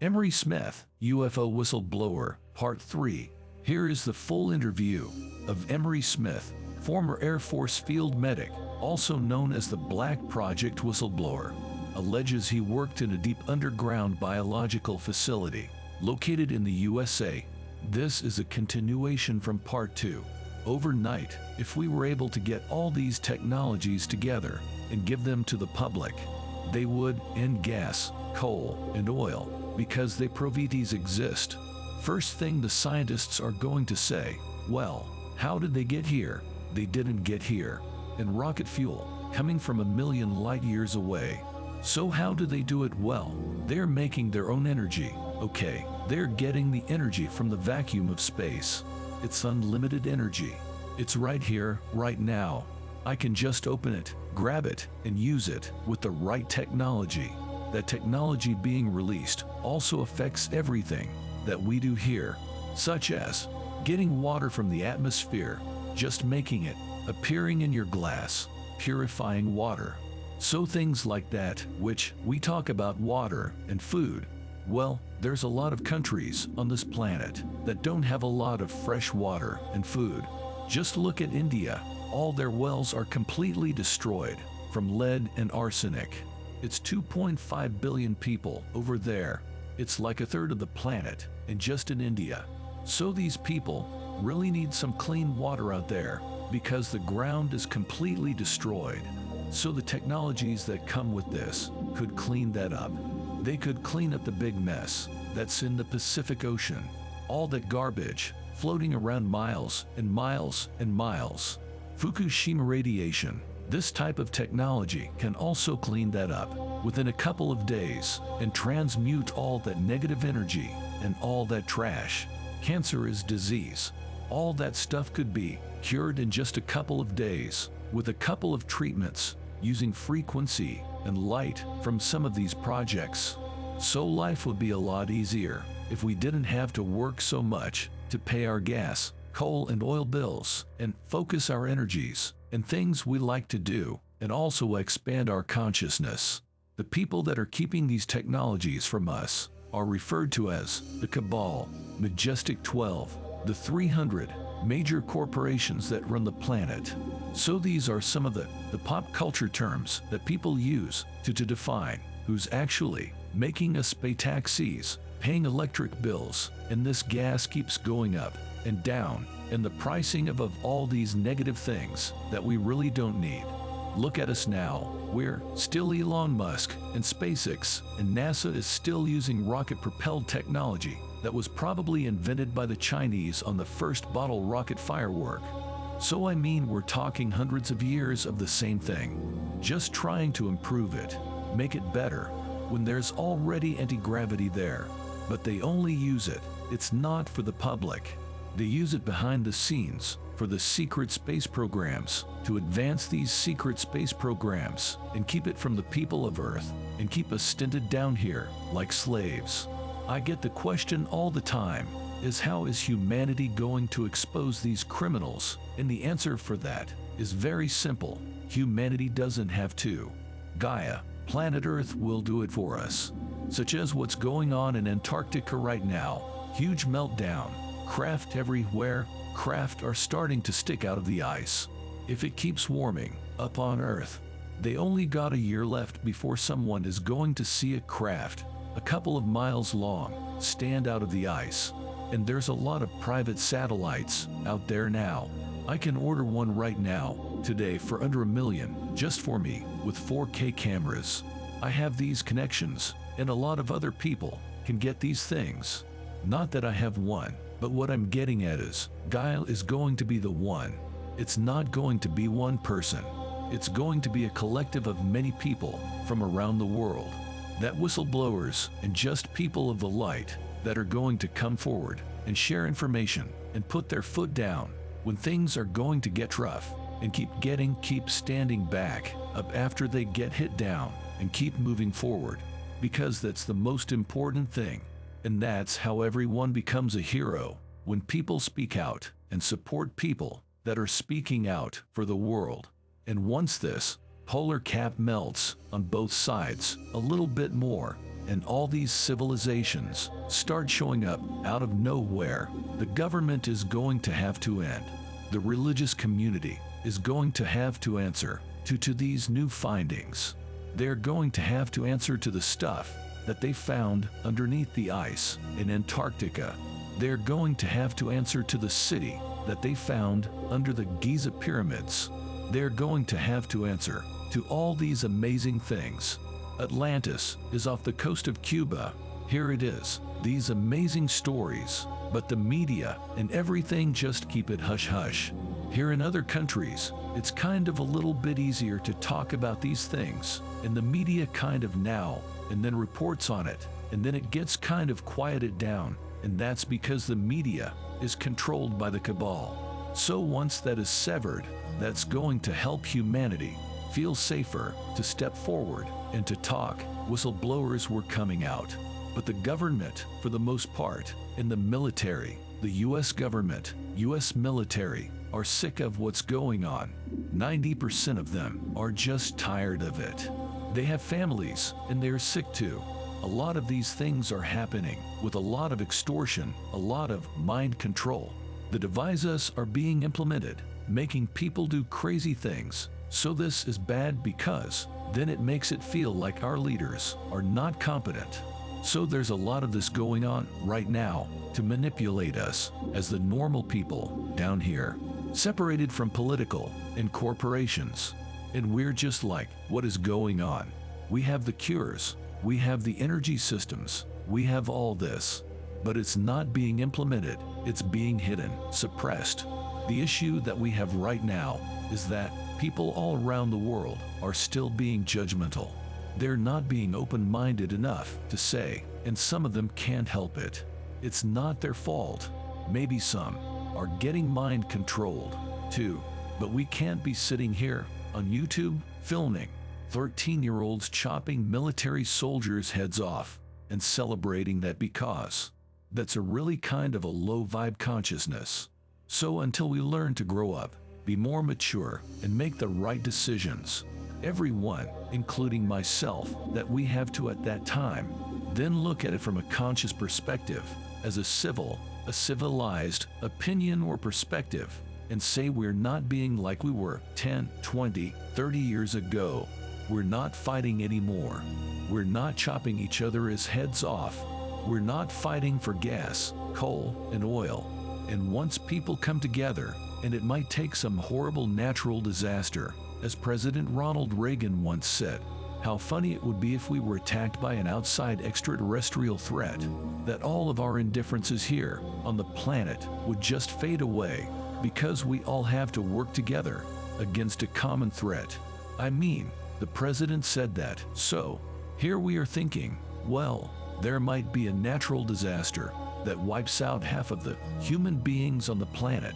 Emery Smith, UFO Whistleblower, Part 3. Here is the full interview of Emery Smith, former Air Force field medic, also known as the Black Project Whistleblower, alleges he worked in a deep underground biological facility located in the USA. This is a continuation from Part 2. Overnight, if we were able to get all these technologies together and give them to the public, they would end gas, coal, and oil, because they prove these exist. First thing the scientists are going to say, well, how did they get here? They didn't get here. And rocket fuel, coming from 1,000,000 light years away. So how do they do it? Well, they're making their own energy. Okay, they're getting the energy from the vacuum of space. It's unlimited energy. It's right here, right now. I can just open it, grab it, and use it with the right technology. That technology being released also affects everything that we do here, such as getting water from the atmosphere, just making it, appearing in your glass, purifying water. So things like that, which we talk about water and food. Well, there's a lot of countries on this planet that don't have a lot of fresh water and food. Just look at India. All their wells are completely destroyed from lead and arsenic. It's 2.5 billion people over there. It's like a third of the planet, and just in India. So these people really need some clean water out there because the ground is completely destroyed. So the technologies that come with this could clean that up. They could clean up the big mess that's in the Pacific Ocean. All that garbage floating around miles and miles and miles. Fukushima radiation. This type of technology can also clean that up within a couple of days and transmute all that negative energy and all that trash. Cancer is disease. All that stuff could be cured in just a couple of days with a couple of treatments using frequency and light from some of these projects. So life would be a lot easier if we didn't have to work so much to pay our gas, coal, and oil bills and focus our energies and things we like to do, and also expand our consciousness. The people that are keeping these technologies from us are referred to as the Cabal, Majestic 12, the 300 major corporations that run the planet. So these are some of the pop culture terms that people use to define who's actually making us pay taxes, paying electric bills, and this gas keeps going up and down, and the pricing of all these negative things that we really don't need. Look at us now. We're still Elon Musk and SpaceX, and NASA is still using rocket-propelled technology that was probably invented by the Chinese on the first bottle rocket firework. So I mean, we're talking hundreds of years of the same thing, just trying to improve it, make it better, when there's already anti-gravity there. But they only use it. It's not for the public. They use it behind the scenes for the secret space programs, to advance these secret space programs and keep it from the people of Earth and keep us stinted down here like slaves. I get the question all the time, is how is humanity going to expose these criminals? And the answer for that is very simple. Humanity doesn't have to. Gaia, planet Earth, will do it for us. Such as what's going on in Antarctica right now. Huge meltdown. Craft everywhere. Craft are starting to stick out of the ice. If it keeps warming up on Earth, they only got a year left before someone is going to see a craft a couple of miles long stand out of the ice. And there's a lot of private satellites out there now. I can order one right now, today, for under $1 million, just for me, with 4K cameras. I have these connections, and a lot of other people can get these things. Not that I have one, but what I'm getting at is, Gaia is going to be the one. It's not going to be one person. It's going to be a collective of many people from around the world. That whistleblowers and just people of the light that are going to come forward and share information and put their foot down when things are going to get rough, and keep standing back up after they get hit down, and keep moving forward, because that's the most important thing. And that's how everyone becomes a hero, when people speak out and support people that are speaking out for the world. And once this polar cap melts on both sides a little bit more, and all these civilizations start showing up out of nowhere, the government is going to have to end. The religious community is going to have to answer to these new findings. They're going to have to answer to the stuff that they found underneath the ice in Antarctica. They're going to have to answer to the city that they found under the Giza pyramids. They're going to have to answer to all these amazing things. Atlantis is off the coast of Cuba. Here it is, these amazing stories, but the media and everything just keep it hush-hush. Here in other countries, it's kind of a little bit easier to talk about these things, and the media kind of now and then reports on it, and then it gets kind of quieted down, and that's because the media is controlled by the cabal. So once that is severed, that's going to help humanity feel safer to step forward and to talk. Whistleblowers were coming out, but the government, for the most part, and the military, the US government, US military, are sick of what's going on. 90% of them are just tired of it. They have families, and they're sick too. A lot of these things are happening with a lot of extortion, a lot of mind control. The devices are being implemented, making people do crazy things. So this is bad because then it makes it feel like our leaders are not competent. So there's a lot of this going on right now to manipulate us as the normal people down here, separated from political and corporations. And we're just like, what is going on? We have the cures, we have the energy systems, we have all this, but it's not being implemented, it's being hidden, suppressed. The issue that we have right now is that people all around the world are still being judgmental. They're not being open-minded enough to say, and some of them can't help it. It's not their fault. Maybe some are getting mind controlled too, but we can't be sitting here on YouTube filming 13-year-olds chopping military soldiers' heads off and celebrating that, because that's a really kind of a low vibe consciousness. So until we learn to grow up, be more mature, and make the right decisions, everyone, including myself, that we have to at that time, then look at it from a conscious perspective, as a civilized opinion or perspective, and say we're not being like we were 10, 20, 30 years ago. We're not fighting anymore. We're not chopping each other's heads off. We're not fighting for gas, coal, and oil. And once people come together, and it might take some horrible natural disaster, as President Ronald Reagan once said, how funny it would be if we were attacked by an outside extraterrestrial threat, that all of our indifferences here on the planet would just fade away, because we all have to work together against a common threat. I mean, the president said that. So here we are thinking, well, there might be a natural disaster that wipes out half of the human beings on the planet,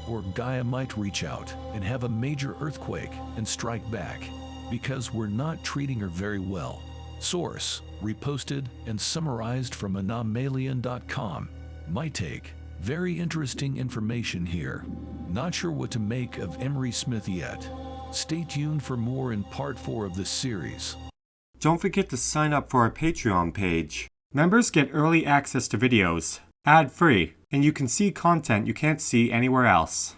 or Gaia might reach out and have a major earthquake and strike back because we're not treating her very well. Source, reposted and summarized from anomalian.com. My take, very interesting information here. Not sure what to make of Emery Smith yet. Stay tuned for more in part 4 of this series. Don't forget to sign up for our Patreon page. Members get early access to videos, ad-free, and you can see content you can't see anywhere else.